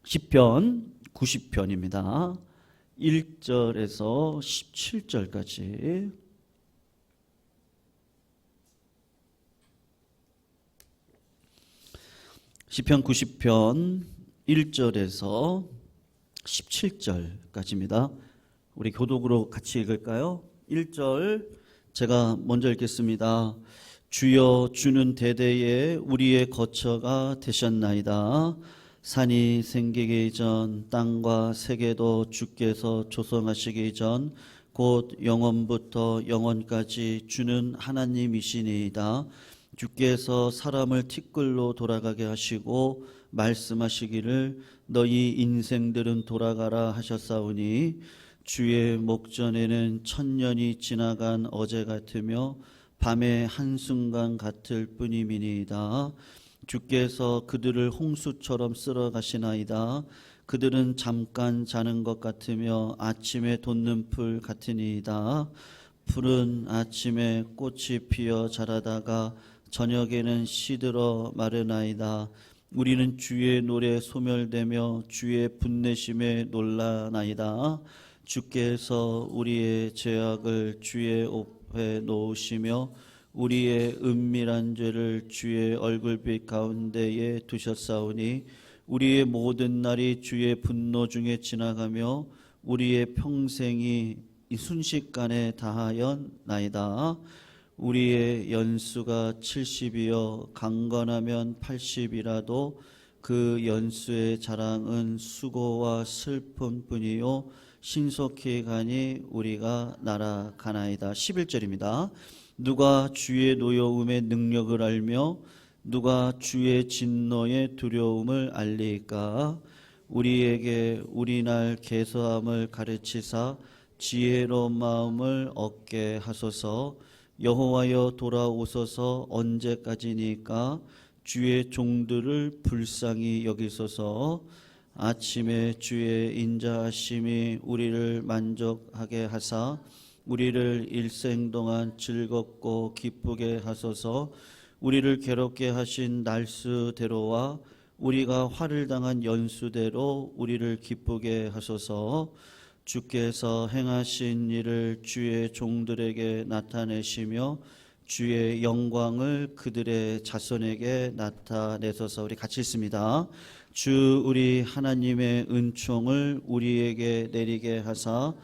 시편 90편입니다. 1절에서 17절까지. 시편 90편 1절에서 17절까지입니다. 우리 교독으로 같이 읽을까요? 1절 제가 먼저 읽겠습니다. 주여, 주는 대대에 우리의 거처가 되셨나이다. 산이 생기기 전 땅과 세계도 주께서 조성하시기 전 곧 영원부터 영원까지 주는 하나님이시니이다. 주께서 사람을 티끌로 돌아가게 하시고 말씀하시기를 너희 인생들은 돌아가라 하셨사오니 주의 목전에는 천년이 지나간 어제 같으며 밤의 한순간 같을 뿐이니이다. 주께서 그들을 홍수처럼 쓸어 가시나이다. 그들은 잠깐 자는 것 같으며 아침에 돋는 풀 같으니이다. 풀은 아침에 꽃이 피어 자라다가 저녁에는 시들어 마르나이다. 우리는 주의 노래 소멸되며 주의 분내심에 놀라나이다. 주께서 우리의 죄악을 주의 옷에 놓으시며 우리의 은밀한 죄를 주의 얼굴빛 가운데에 두셨사오니 우리의 모든 날이 주의 분노 중에 지나가며 우리의 평생이 이 순식간에 다하였나이다. 우리의 연수가 70이여 강건하면 80이라도 그 연수의 자랑은 수고와 슬픔뿐이요 신속히 가니 우리가 날아가나이다. 11절입니다. 누가 주의 노여움의 능력을 알며 누가 주의 진노의 두려움을 알리까? 우리에게 우리날 개서함을 가르치사 지혜로운 마음을 얻게 하소서. 여호와여 돌아오소서. 언제까지니까? 주의 종들을 불쌍히 여기소서. 아침에 주의 인자하심이 우리를 만족하게 하사 우리를 일생 동안 즐겁고 기쁘게 하소서. 우리를 괴롭게 하신 날수대로와 우리가 화를 당한 연수대로 우리를 기쁘게 하소서. 주께서 행하신 일을 주의 종들에게 나타내시며 주의 영광을 그들의 자손에게 나타내소서. 우리 같이 읽습니다. 주 우리 하나님의 은총을 우리에게 내리게 하사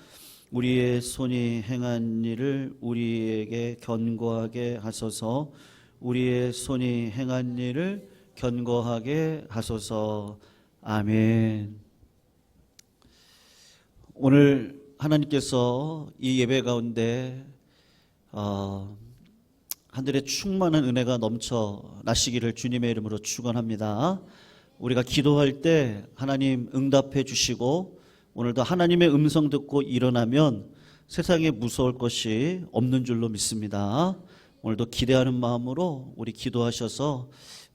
우리의 손이 행한 일을 우리에게 견고하게 하소서. 우리의 손이 행한 일을 견고하게 하소서. 아멘. 오늘 하나님께서 이 예배 가운데 하늘에 충만한 은혜가 넘쳐 나시기를 주님의 이름으로 축원합니다. 우리가 기도할 때 하나님 응답해 주시고 오늘도 하나님의 음성 듣고 일어나면 세상에 무서울 것이 없는 줄로 믿습니다. 오늘도 기대하는 마음으로 우리 기도하셔서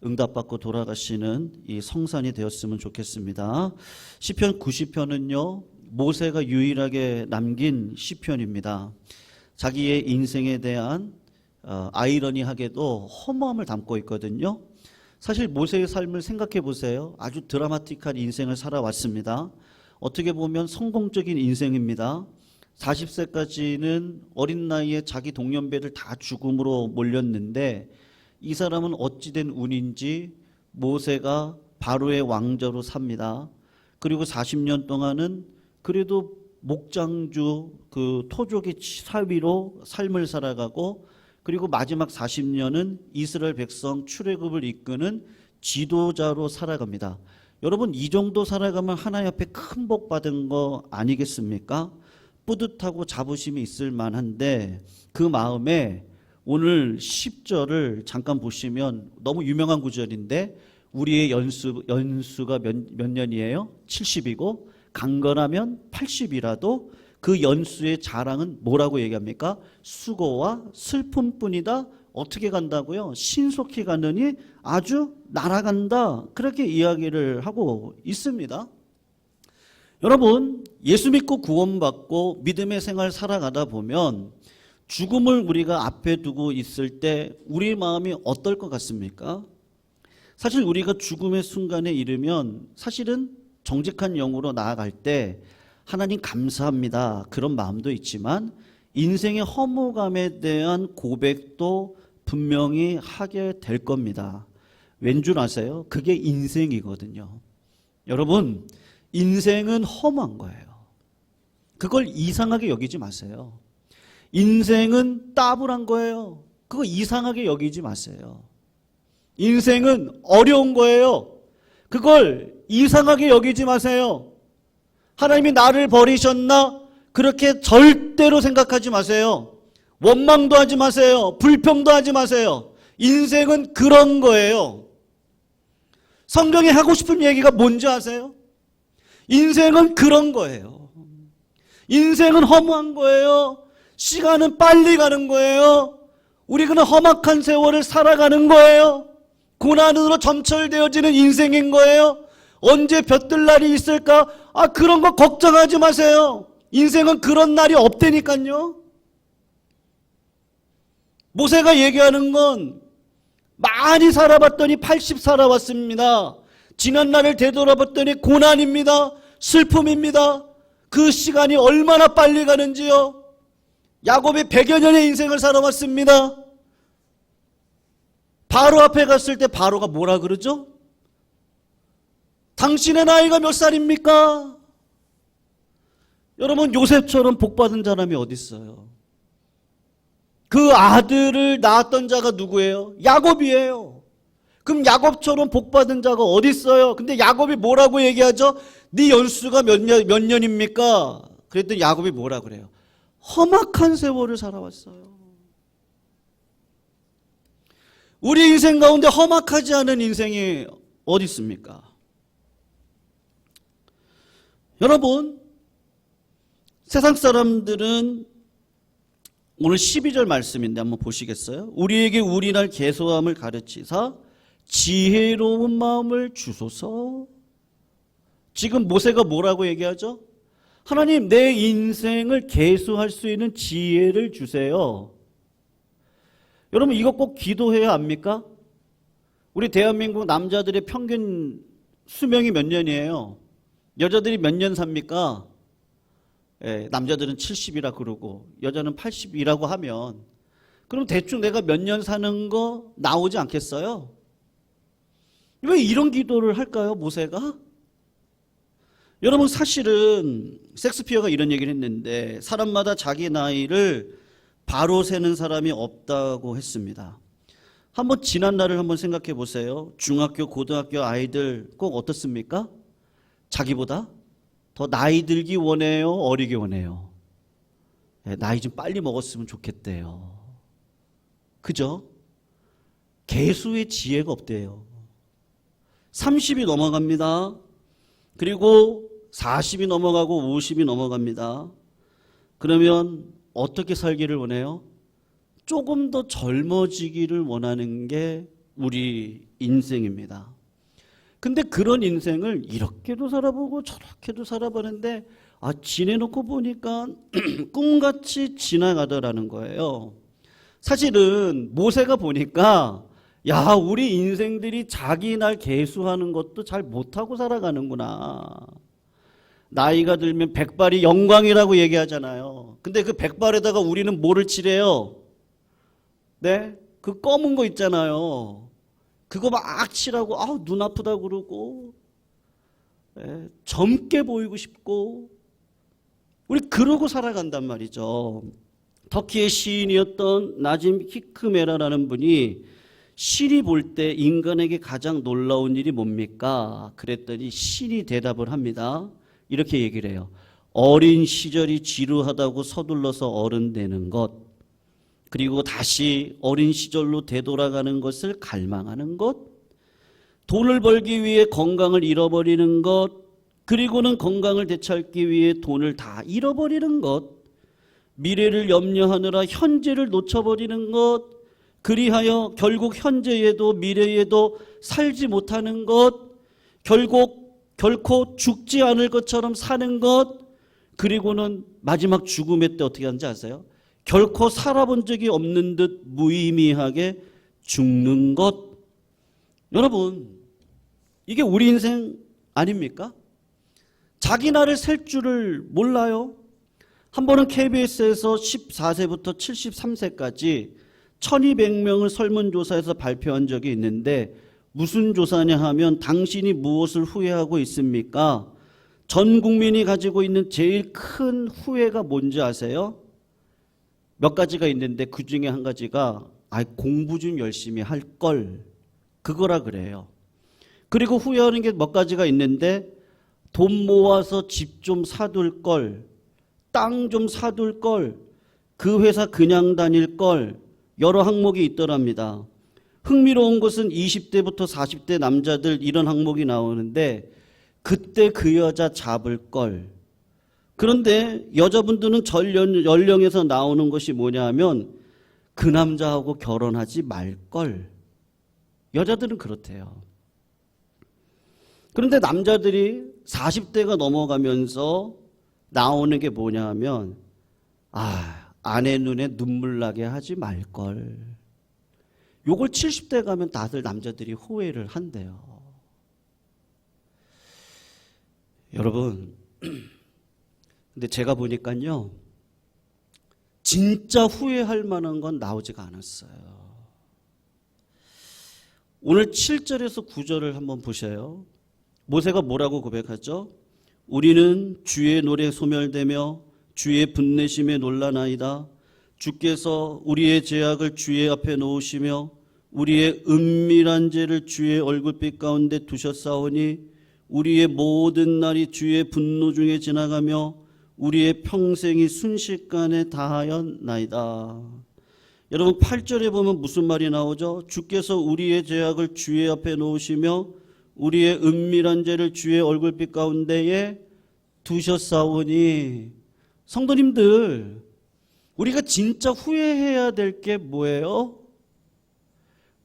응답받고 돌아가시는 이 성산이 되었으면 좋겠습니다. 시편 90편은요 모세가 유일하게 남긴 시편입니다. 자기의 인생에 대한 아이러니하게도 허무함을 담고 있거든요. 사실 모세의 삶을 생각해 보세요. 아주 드라마틱한 인생을 살아왔습니다. 어떻게 보면 성공적인 인생입니다. 40세까지는 어린 나이에 자기 동년배를 다 죽음으로 몰렸는데 이 사람은 어찌된 운인지 모세가 바로의 왕자로 삽니다. 그리고 40년 동안은 그래도 목장주 그 토족의 사위로 삶을 살아가고 그리고 마지막 40년은 이스라엘 백성 출애굽을 이끄는 지도자로 살아갑니다. 여러분 이 정도 살아가면 하나님 앞에 큰 복 받은 거 아니겠습니까? 뿌듯하고 자부심이 있을 만한데 그 마음에 오늘 10절을 잠깐 보시면 너무 유명한 구절인데 우리의 연수가 몇 년이에요? 70이고 강건하면 80이라도 그 연수의 자랑은 뭐라고 얘기합니까? 수고와 슬픔뿐이다. 어떻게 간다고요? 신속히 가느니 아주 날아간다. 그렇게 이야기를 하고 있습니다. 여러분 예수 믿고 구원받고 믿음의 생활 살아가다 보면 죽음을 우리가 앞에 두고 있을 때 우리 마음이 어떨 것 같습니까? 사실 우리가 죽음의 순간에 이르면 사실은 정직한 영으로 나아갈 때 하나님 감사합니다. 그런 마음도 있지만 인생의 허무감에 대한 고백도 분명히 하게 될 겁니다. 왠 줄 아세요? 그게 인생이거든요. 여러분, 인생은 허무한 거예요. 그걸 이상하게 여기지 마세요. 인생은 따분한 거예요. 그거 이상하게 여기지 마세요. 인생은 어려운 거예요. 그걸 이상하게 여기지 마세요. 하나님이 나를 버리셨나? 그렇게 절대로 생각하지 마세요. 원망도 하지 마세요. 불평도 하지 마세요. 인생은 그런 거예요. 성경이 하고 싶은 얘기가 뭔지 아세요? 인생은 그런 거예요. 인생은 허무한 거예요. 시간은 빨리 가는 거예요. 우리는 험악한 세월을 살아가는 거예요. 고난으로 점철되어지는 인생인 거예요. 언제 볕들 날이 있을까? 그런 거 걱정하지 마세요. 인생은 그런 날이 없다니까요. 모세가 얘기하는 건 많이 살아봤더니 80 살아왔습니다. 지난 날을 되돌아봤더니 고난입니다. 슬픔입니다. 그 시간이 얼마나 빨리 가는지요. 야곱이 100여 년의 인생을 살아왔습니다. 바로 앞에 갔을 때 바로가 뭐라 그러죠? 당신의 나이가 몇 살입니까? 여러분, 요셉처럼 복받은 사람이 어디 있어요? 그 아들을 낳았던 자가 누구예요? 야곱이에요. 그럼 야곱처럼 복받은 자가 어디 있어요? 근데 야곱이 뭐라고 얘기하죠? 네 연수가 몇 년입니까? 그랬더니 야곱이 뭐라 그래요? 험악한 세월을 살아왔어요. 우리 인생 가운데 험악하지 않은 인생이 어디 있습니까? 여러분, 세상 사람들은 오늘 12절 말씀인데 한번 보시겠어요? 우리에게 우리날 계소함을 가르치사 지혜로운 마음을 주소서. 지금 모세가 뭐라고 얘기하죠? 하나님, 내 인생을 계수할 수 있는 지혜를 주세요. 여러분, 이거 꼭 기도해야 합니까? 우리 대한민국 남자들의 평균 수명이 몇 년이에요? 여자들이 몇 년 삽니까? 남자들은 70이라 그러고 여자는 80이라고 하면 그럼 대충 내가 몇 년 사는 거 나오지 않겠어요? 왜 이런 기도를 할까요, 모세가? 여러분, 사실은 섹스피어가 이런 얘기를 했는데 사람마다 자기 나이를 바로 세는 사람이 없다고 했습니다. 한번 지난 날을 한번 생각해 보세요. 중학교, 고등학교 아이들 꼭 어떻습니까? 자기보다 더 나이 들기 원해요? 어리기 원해요? 나이 좀 빨리 먹었으면 좋겠대요. 그죠? 계수의 지혜가 없대요. 30이 넘어갑니다. 그리고 40이 넘어가고 50이 넘어갑니다. 그러면 어떻게 살기를 원해요? 조금 더 젊어지기를 원하는 게 우리 인생입니다. 근데 그런 인생을 이렇게도 살아보고 저렇게도 살아보는데 지내놓고 보니까 꿈같이 지나가더라는 거예요. 사실은 모세가 보니까 우리 인생들이 자기 날 계수하는 것도 잘 못하고 살아가는구나. 나이가 들면 백발이 영광이라고 얘기하잖아요. 근데 그 백발에다가 우리는 뭐를 칠해요? 네? 그 검은 거 있잖아요. 그거 막 칠하고 눈 아프다고 그러고 젊게 보이고 싶고 우리 그러고 살아간단 말이죠. 터키의 시인이었던 나짐 히크메라라는 분이 시리 볼 때 인간에게 가장 놀라운 일이 뭡니까? 그랬더니 신이 대답을 합니다. 이렇게 얘기를 해요. 어린 시절이 지루하다고 서둘러서 어른 되는 것, 그리고 다시 어린 시절로 되돌아가는 것을 갈망하는 것, 돈을 벌기 위해 건강을 잃어버리는 것, 그리고는 건강을 되찾기 위해 돈을 다 잃어버리는 것, 미래를 염려하느라 현재를 놓쳐버리는 것, 그리하여 결국 현재에도 미래에도 살지 못하는 것, 결코 죽지 않을 것처럼 사는 것, 그리고는 마지막 죽음의 때 어떻게 하는지 아세요? 결코 살아본 적이 없는 듯 무의미하게 죽는 것. 여러분, 이게 우리 인생 아닙니까? 자기 나를 셀 줄을 몰라요. 한 번은 KBS에서 14세부터 73세까지 1200명을 설문조사해서 발표한 적이 있는데 무슨 조사냐 하면 당신이 무엇을 후회하고 있습니까? 전 국민이 가지고 있는 제일 큰 후회가 뭔지 아세요? 몇 가지가 있는데 그 중에 한 가지가 공부 좀 열심히 할 걸, 그거라 그래요. 그리고 후회하는 게 몇 가지가 있는데 돈 모아서 집 좀 사둘 걸, 땅 좀 사둘 걸, 그 회사 그냥 다닐 걸, 여러 항목이 있더랍니다. 흥미로운 것은 20대부터 40대 남자들 이런 항목이 나오는데 그때 그 여자 잡을 걸. 그런데 여자분들은 전 연령에서 나오는 것이 뭐냐 하면 그 남자하고 결혼하지 말 걸. 여자들은 그렇대요. 그런데 남자들이 40대가 넘어가면서 나오는 게 뭐냐 하면 아내 눈에 눈물 나게 하지 말 걸. 요걸 70대 가면 다들 남자들이 후회를 한대요. 여러분, 근데 제가 보니까요, 진짜 후회할 만한 건 나오지가 않았어요. 오늘 7절에서 9절을 한번 보세요. 모세가 뭐라고 고백하죠? 우리는 주의 노래 소멸되며 주의 분내심에 놀라나이다. 주께서 우리의 죄악을 주의 앞에 놓으시며 우리의 은밀한 죄를 주의 얼굴빛 가운데 두셨사오니 우리의 모든 날이 주의 분노 중에 지나가며 우리의 평생이 순식간에 다하였나이다. 여러분 8절에 보면 무슨 말이 나오죠? 주께서 우리의 죄악을 주의 앞에 놓으시며 우리의 은밀한 죄를 주의 얼굴빛 가운데에 두셨사오니. 성도님들, 우리가 진짜 후회해야 될 게 뭐예요?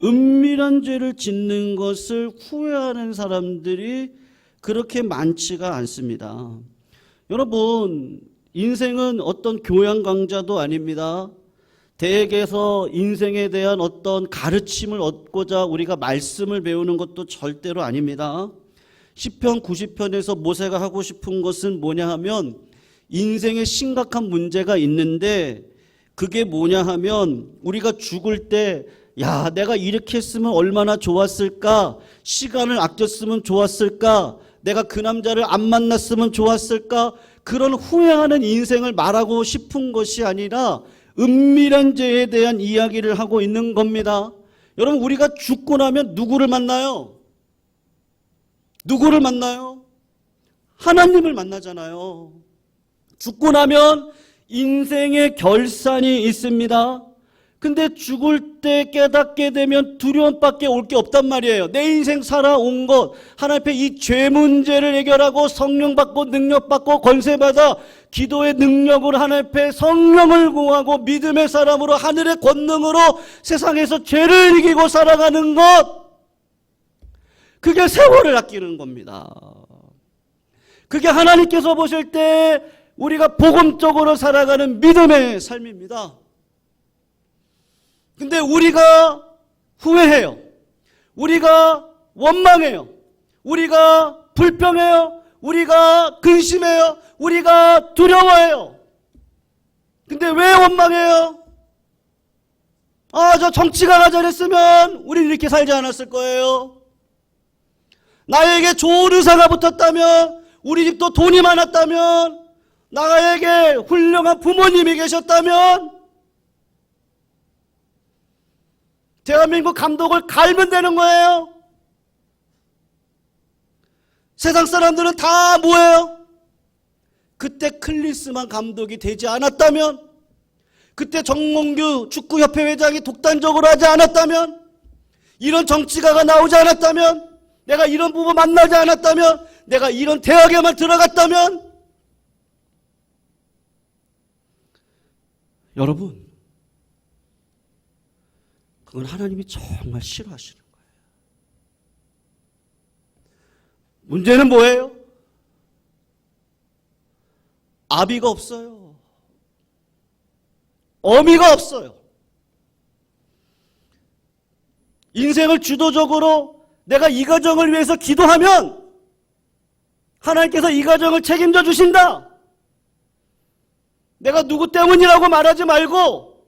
은밀한 죄를 짓는 것을 후회하는 사람들이 그렇게 많지가 않습니다. 여러분, 인생은 어떤 교양 강좌도 아닙니다. 대학에서 인생에 대한 어떤 가르침을 얻고자 우리가 말씀을 배우는 것도 절대로 아닙니다. 시편 90편에서 모세가 하고 싶은 것은 뭐냐 하면 인생에 심각한 문제가 있는데 그게 뭐냐 하면 우리가 죽을 때 내가 이렇게 했으면 얼마나 좋았을까? 시간을 아꼈으면 좋았을까? 내가 그 남자를 안 만났으면 좋았을까? 그런 후회하는 인생을 말하고 싶은 것이 아니라 은밀한 죄에 대한 이야기를 하고 있는 겁니다. 여러분, 우리가 죽고 나면 누구를 만나요? 누구를 만나요? 하나님을 만나잖아요. 죽고 나면 인생의 결산이 있습니다. 근데 죽을 때 깨닫게 되면 두려움밖에 올 게 없단 말이에요. 내 인생 살아온 것, 하나님 앞에 이 죄 문제를 해결하고 성령 받고 능력 받고 권세 받아 기도의 능력으로 하나님 앞에 성령을 구하고 믿음의 사람으로 하늘의 권능으로 세상에서 죄를 이기고 살아가는 것, 그게 세월을 아끼는 겁니다. 그게 하나님께서 보실 때 우리가 복음적으로 살아가는 믿음의 삶입니다. 근데 우리가 후회해요. 우리가 원망해요. 우리가 불평해요. 우리가 근심해요. 우리가 두려워해요. 근데 왜 원망해요? 저 정치가가 저랬으면 우리 이렇게 살지 않았을 거예요. 나에게 좋은 의사가 붙었다면, 우리 집도 돈이 많았다면, 나에게 훌륭한 부모님이 계셨다면 대한민국 감독을 갈면 되는 거예요. 세상 사람들은 다 뭐예요? 그때 클리스만 감독이 되지 않았다면, 그때 정몽규 축구협회 회장이 독단적으로 하지 않았다면, 이런 정치가가 나오지 않았다면, 내가 이런 부부 만나지 않았다면, 내가 이런 대학에만 들어갔다면, 여러분, 그건 하나님이 정말 싫어하시는 거예요. 문제는 뭐예요? 아비가 없어요. 어미가 없어요. 인생을 주도적으로 내가 이 가정을 위해서 기도하면 하나님께서 이 가정을 책임져 주신다. 내가 누구 때문이라고 말하지 말고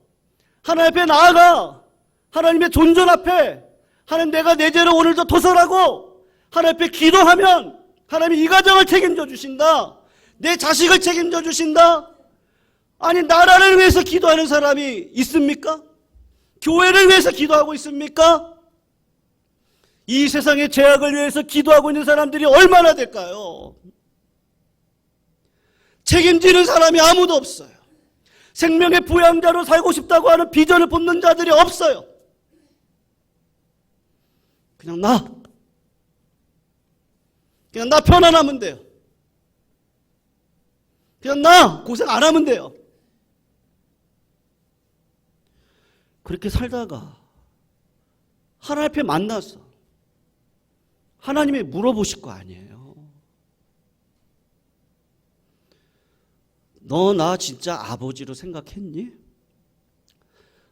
하나님 앞에 나아가 하나님의 존전 앞에 하나님 내가 내 죄를 오늘도 도설하고 하나님 앞에 기도하면 하나님이 이 가정을 책임져 주신다. 내 자식을 책임져 주신다. 아니 나라를 위해서 기도하는 사람이 있습니까? 교회를 위해서 기도하고 있습니까? 이 세상의 죄악을 위해서 기도하고 있는 사람들이 얼마나 될까요? 책임지는 사람이 아무도 없어요. 생명의 부양자로 살고 싶다고 하는 비전을 품는 자들이 없어요. 그냥 나 편안하면 돼요. 그냥 나 고생 안 하면 돼요. 그렇게 살다가 하나님 앞에 만나서 하나님이 물어보실 거 아니에요. 너 나 진짜 아버지로 생각했니?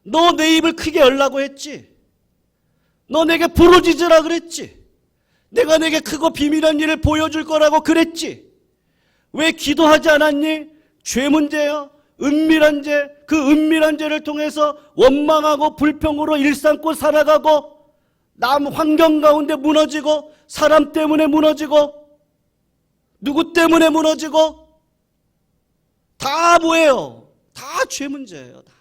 너 내 입을 크게 열라고 했지? 너 내게 부르짖으라 그랬지? 내가 내게 크고 비밀한 일을 보여줄 거라고 그랬지? 왜 기도하지 않았니? 죄 문제야. 은밀한 죄, 그 은밀한 죄를 통해서 원망하고 불평으로 일삼고 살아가고 남 환경 가운데 무너지고 사람 때문에 무너지고 누구 때문에 무너지고 다 뭐예요? 다 죄 문제예요. 다.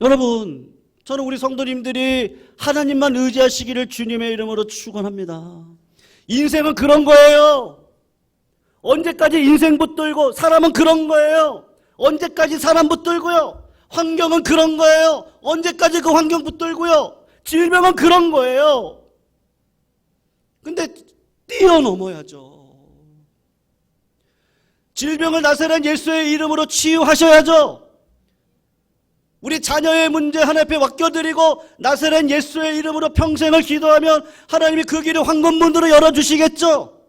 여러분, 저는 우리 성도님들이 하나님만 의지하시기를 주님의 이름으로 축원합니다. 인생은 그런 거예요. 언제까지 인생 붙들고 사람은 그런 거예요. 언제까지 사람 붙들고요. 환경은 그런 거예요. 언제까지 그 환경 붙들고요. 질병은 그런 거예요. 근데 뛰어넘어야죠. 질병을 나서는 예수의 이름으로 치유하셔야죠. 우리 자녀의 문제 하나님 앞에 맡겨드리고 나사렛 예수의 이름으로 평생을 기도하면 하나님이 그 길을 황금문으로 열어주시겠죠.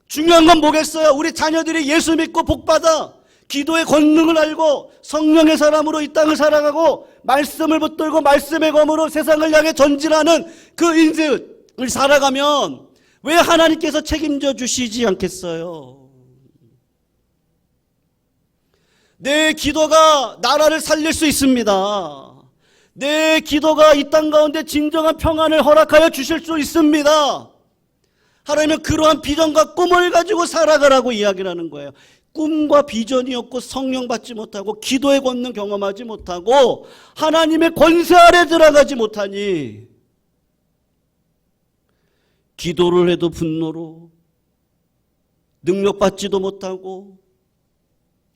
중요한 건 뭐겠어요? 우리 자녀들이 예수 믿고 복받아 기도의 권능을 알고 성령의 사람으로 이 땅을 살아가고 말씀을 붙들고 말씀의 검으로 세상을 향해 전진하는 그 인생을 살아가면 왜 하나님께서 책임져 주시지 않겠어요? 내 기도가 나라를 살릴 수 있습니다. 내 기도가 이 땅 가운데 진정한 평안을 허락하여 주실 수 있습니다. 하나님은 그러한 비전과 꿈을 가지고 살아가라고 이야기를 하는 거예요. 꿈과 비전이 없고 성령 받지 못하고 기도의 권능 경험하지 못하고 하나님의 권세 아래 들어가지 못하니 기도를 해도 분노로 능력받지도 못하고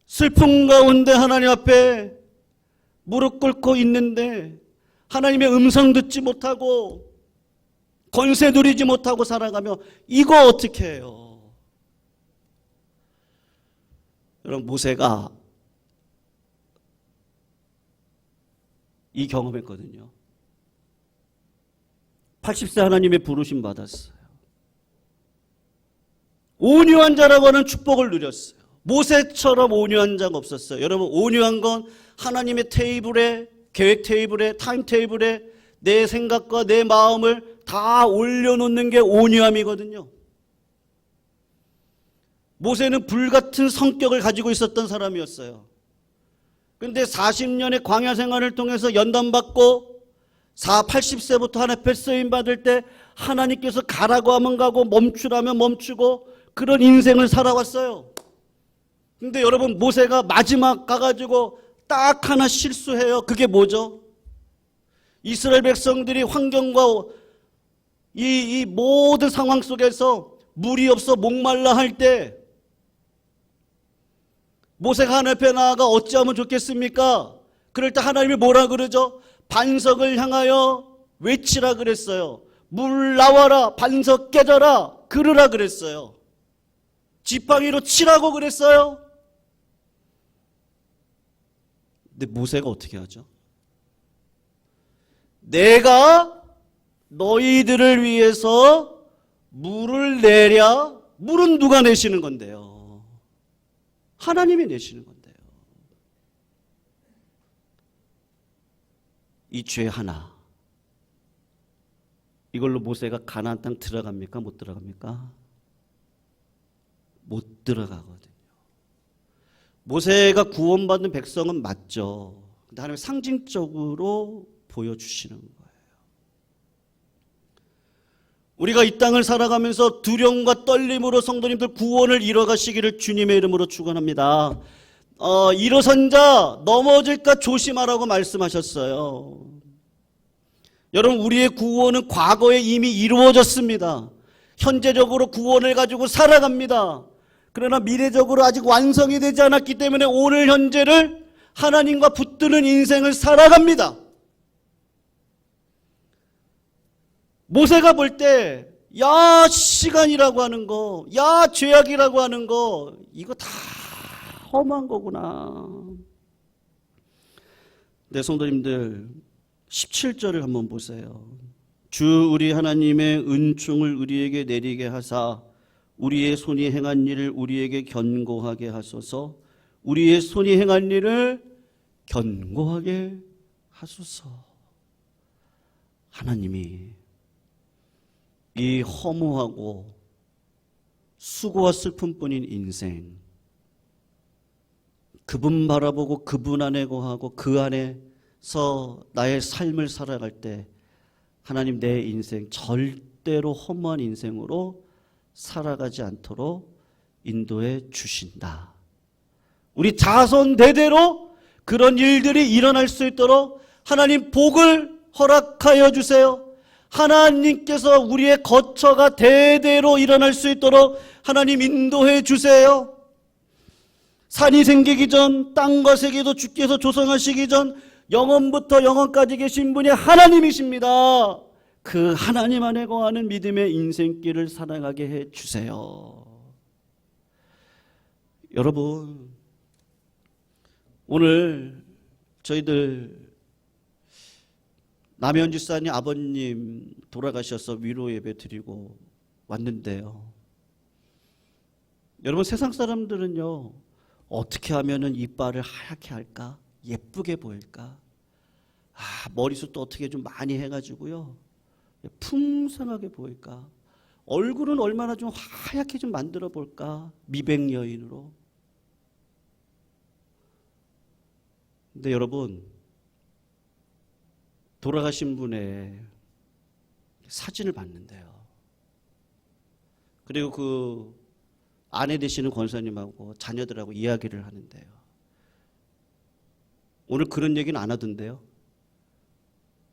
슬픔 가운데 하나님 앞에 무릎 꿇고 있는데 하나님의 음성 듣지 못하고 권세 누리지 못하고 살아가며 이거 어떻게 해요? 여러분, 모세가 이 경험했거든요. 80세 하나님의 부르심 받았어요. 온유한 자라고 하는 축복을 누렸어요. 모세처럼 온유한 자가 없었어요. 여러분, 온유한 건 하나님의 테이블에, 계획 테이블에, 타임 테이블에 내 생각과 내 마음을 다 올려놓는 게 온유함이거든요. 모세는 불같은 성격을 가지고 있었던 사람이었어요. 그런데 40년의 광야 생활을 통해서 연단받고 80세부터 하나님 앞에 쓰임받을 때 하나님께서 가라고 하면 가고 멈추라면 멈추고 그런 인생을 살아왔어요. 근데 여러분, 모세가 마지막 가가지고 딱 하나 실수해요. 그게 뭐죠? 이스라엘 백성들이 환경과 이 모든 상황 속에서 물이 없어 목말라 할 때 모세가 하나님 앞에 나아가 어찌하면 좋겠습니까? 그럴 때 하나님이 뭐라 그러죠? 반석을 향하여 외치라 그랬어요. 물 나와라, 반석 깨져라, 그러라 그랬어요. 지팡이로 치라고 그랬어요. 근데 모세가 어떻게 하죠? 내가 너희들을 위해서 물을 내랴. 물은 누가 내시는 건데요? 하나님이 내시는 건데요. 이 죄 하나, 이걸로 모세가 가나안 땅 들어갑니까? 못 들어갑니까? 못 들어가거든요. 모세가 구원받은 백성은 맞죠. 근데 하나님 상징적으로 보여주시는 거예요. 우리가 이 땅을 살아가면서 두려움과 떨림으로 성도님들 구원을 이뤄가시기를 주님의 이름으로 축원합니다. 일어선 자 넘어질까 조심하라고 말씀하셨어요. 여러분, 우리의 구원은 과거에 이미 이루어졌습니다. 현재적으로 구원을 가지고 살아갑니다. 그러나 미래적으로 아직 완성이 되지 않았기 때문에 오늘 현재를 하나님과 붙드는 인생을 살아갑니다. 모세가 볼 때, 야, 시간이라고 하는 거, 야, 죄악이라고 하는 거, 이거 다 험한 거구나. 네, 성도님들, 17절을 한번 보세요. 주 우리 하나님의 은총을 우리에게 내리게 하사 우리의 손이 행한 일을 우리에게 견고하게 하소서. 우리의 손이 행한 일을 견고하게 하소서. 하나님이 이 허무하고 수고와 슬픔뿐인 인생, 그분 바라보고 그분 안에 거하고 그 안에서 나의 삶을 살아갈 때 하나님, 내 인생 절대로 허무한 인생으로 살아가지 않도록 인도해 주신다. 우리 자손 대대로 그런 일들이 일어날 수 있도록 하나님 복을 허락하여 주세요. 하나님께서 우리의 거처가 대대로 일어날 수 있도록 하나님 인도해 주세요. 산이 생기기 전, 땅과 세계도 주께서 조성하시기 전 영원부터 영원까지 계신 분이 하나님이십니다. 그 하나님 안에 거하는 믿음의 인생길을 살아가게 해 주세요. 여러분, 오늘 저희들 남현 집사님 아버님 돌아가셔서 위로 예배 드리고 왔는데요. 여러분, 세상 사람들은요, 어떻게 하면은 이빨을 하얗게 할까? 예쁘게 보일까? 머리숱도 어떻게 좀 많이 해가지고요, 풍성하게 보일까? 얼굴은 얼마나 좀 하얗게 좀 만들어 볼까? 미백 여인으로. 근데 여러분, 돌아가신 분의 사진을 봤는데요. 그리고 그 아내 되시는 권사님하고 자녀들하고 이야기를 하는데요. 오늘 그런 얘기는 안 하던데요.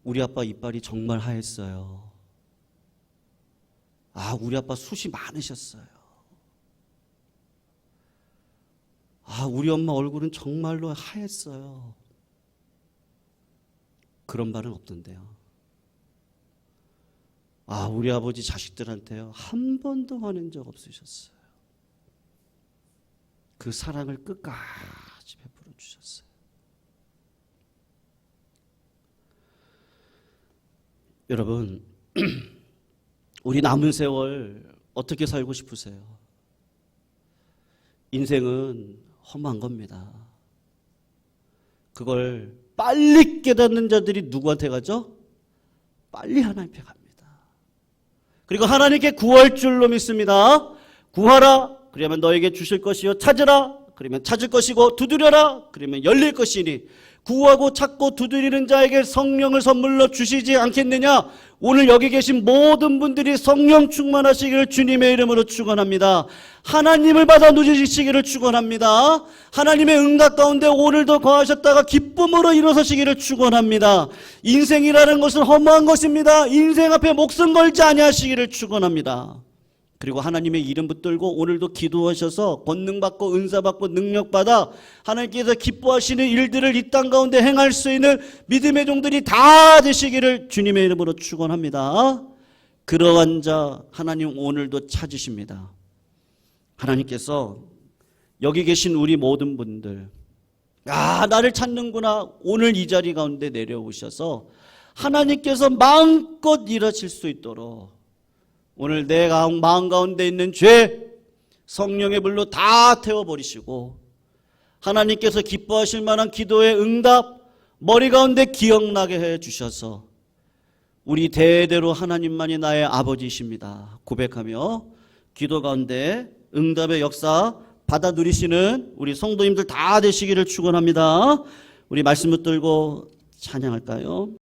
우리 아빠 이빨이 정말 하였어요. 우리 아빠 숱이 많으셨어요. 우리 엄마 얼굴은 정말로 하였어요. 그런 말은 없던데요. 우리 아버지 자식들한테요, 한 번도 화낸 적 없으셨어요. 그 사랑을 끝까지 베풀어 주셨어요. 여러분, 우리 남은 세월 어떻게 살고 싶으세요? 인생은 험한 겁니다. 그걸 빨리 깨닫는 자들이 누구한테 가죠? 빨리 하나님께 갑니다. 그리고 하나님께 구할 줄로 믿습니다. 구하라, 그러면 너에게 주실 것이요. 찾으라, 그러면 찾을 것이고. 두드려라, 그러면 열릴 것이니. 구하고 찾고 두드리는 자에게 성령을 선물로 주시지 않겠느냐. 오늘 여기 계신 모든 분들이 성령 충만하시기를 주님의 이름으로 축원합니다. 하나님을 받아 누리시기를 축원합니다. 하나님의 응답 가운데 오늘도 거하셨다가 기쁨으로 일어서시기를 축원합니다. 인생이라는 것은 허무한 것입니다. 인생 앞에 목숨 걸지 아니하시기를 축원합니다. 그리고 하나님의 이름 붙들고 오늘도 기도하셔서 권능받고 은사받고 능력받아 하나님께서 기뻐하시는 일들을 이 땅 가운데 행할 수 있는 믿음의 종들이 다 되시기를 주님의 이름으로 축원합니다. 그러한 자 하나님 오늘도 찾으십니다. 하나님께서 여기 계신 우리 모든 분들, 나를 찾는구나. 오늘 이 자리 가운데 내려오셔서 하나님께서 마음껏 일하실 수 있도록 오늘 내 마음 가운데 있는 죄 성령의 불로 다 태워버리시고 하나님께서 기뻐하실 만한 기도의 응답 머리 가운데 기억나게 해 주셔서 우리 대대로 하나님만이 나의 아버지이십니다. 고백하며 기도 가운데 응답의 역사 받아 누리시는 우리 성도님들 다 되시기를 축원합니다. 우리 말씀 붙들고 찬양할까요?